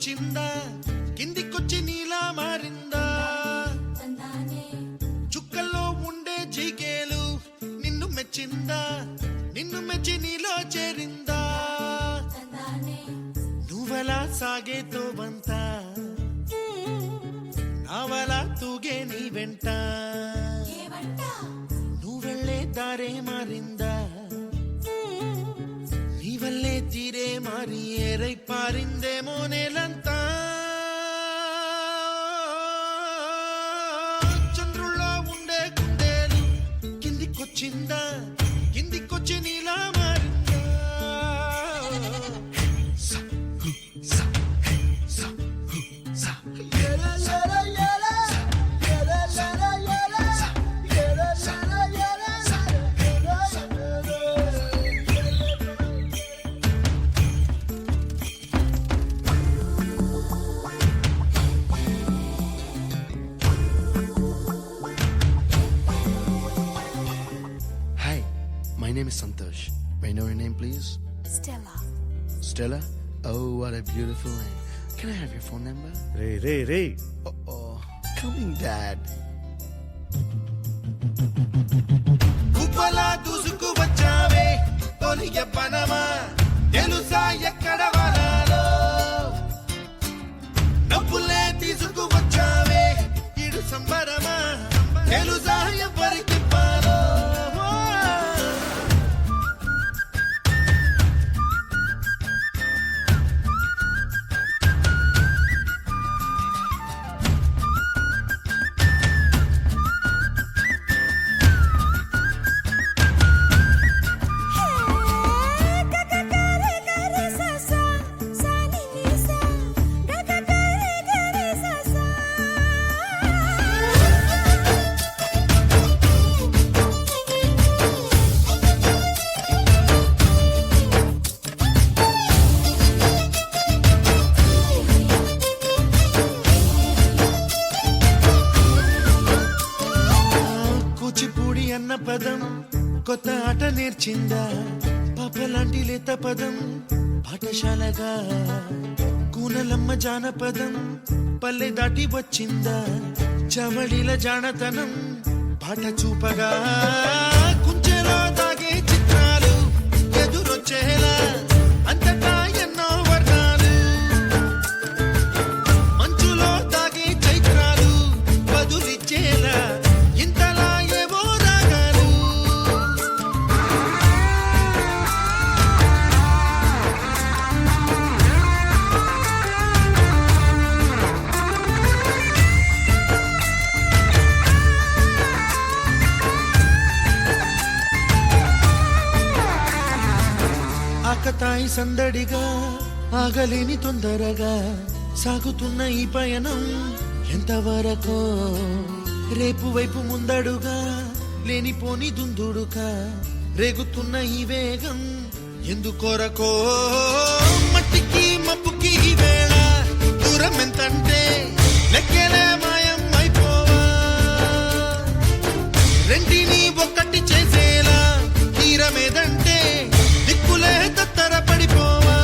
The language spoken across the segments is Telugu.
కిందికొచ్చిందా కిందికొచ్చి నీలా మారిందా చుక్కల్లో ఉండే జీకేలు నిన్ను మెచ్చిందా నిన్ను మెచ్చి నీలో చేరిందా నువ్వలా సాగేతో బంత నావలా తూగే నీ వెంట నువ్వెళ్ళే దారే మారిందా నీవల్లే తీరే మారి ఏరై పారిందేమో నేలంతా చంద్రుల్లో ఉండే గుండెలు కిందికొచ్చిందా కిందికొచ్చి నీలా మారిందా My name is Santosh. May I know your name, please? Stella. Stella? Oh, what a beautiful name. Can I have your phone number? Ray Oh, coming, Dad. కుప్పలా దూసుకు వచ్చావే తొలిగ పనమా తెలుసా ఎక్కడ వాలాలో నవ్వులే తీసుకు వచ్చావే ఇడు సంబరమా తెలుసా ఎవరికి పాలో కూచిపూడి అన్న పదం కొత్త ఆట నేర్చిందా పాపలాంటి లేత పదం పాఠశాలగా కూనలమ్మ జానపదం పల్లె దాటి వచ్చిందా చవడిల జానతనం పాట చూపగా కుంచెలో దాగే చిత్రాలు ఎదురొచ్చేలా అంతటా ఎన్నో వర్ణాలు మంచులో దాగే చైత్రాలు బదులిచ్చేలా ఇంతలా ఏవో రాగాలు ఆకతాయి సందడిగా ఆగలేని తొందరగా సాగుతున్న ఈ పయనం ఎంతవరకో రేపు వైపు ముందడుగా లేనిపోని దుందుడుగా రేగుతున్న ఈ వేగం ఎందుకొరకో మట్టికి మబ్బుకి ఈ వేళ దూరం ఎంతంటే లెక్కలే మాయం అయిపోవా రెంటిని ఒక్కటి చేసేలా తీరమేదంటే దిక్కులే తత్తర పడిపోవా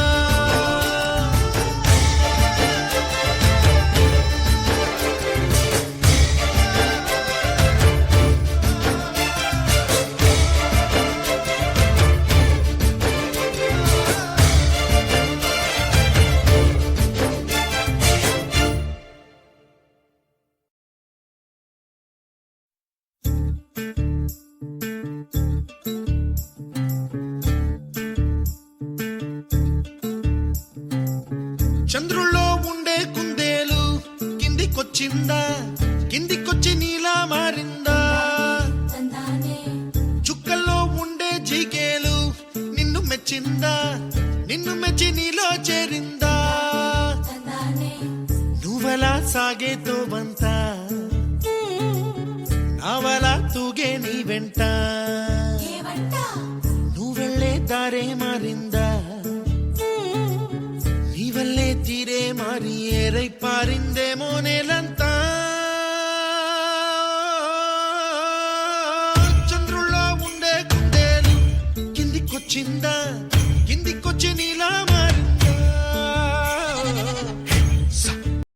చంద్రుల్లో ఉండే కుందేలు కిందికొచ్చిందా కిందికొచ్చి నీలా మారిందా చుక్కల్లో ఉండే జీకేలు నిన్ను మెచ్చిందా నిన్ను మెచ్చి నీలో చేరిందా నువ్వలా సాగేతో బంత నావలా తూగే నీ వెంట నువ్వెళ్ళే దారే మారిందా నీవల్లే తీరే మారి ఏరై పారిందేమో నేలంతా చంద్రుల్లో ఉండే గుండెలు కిందికొచ్చిందా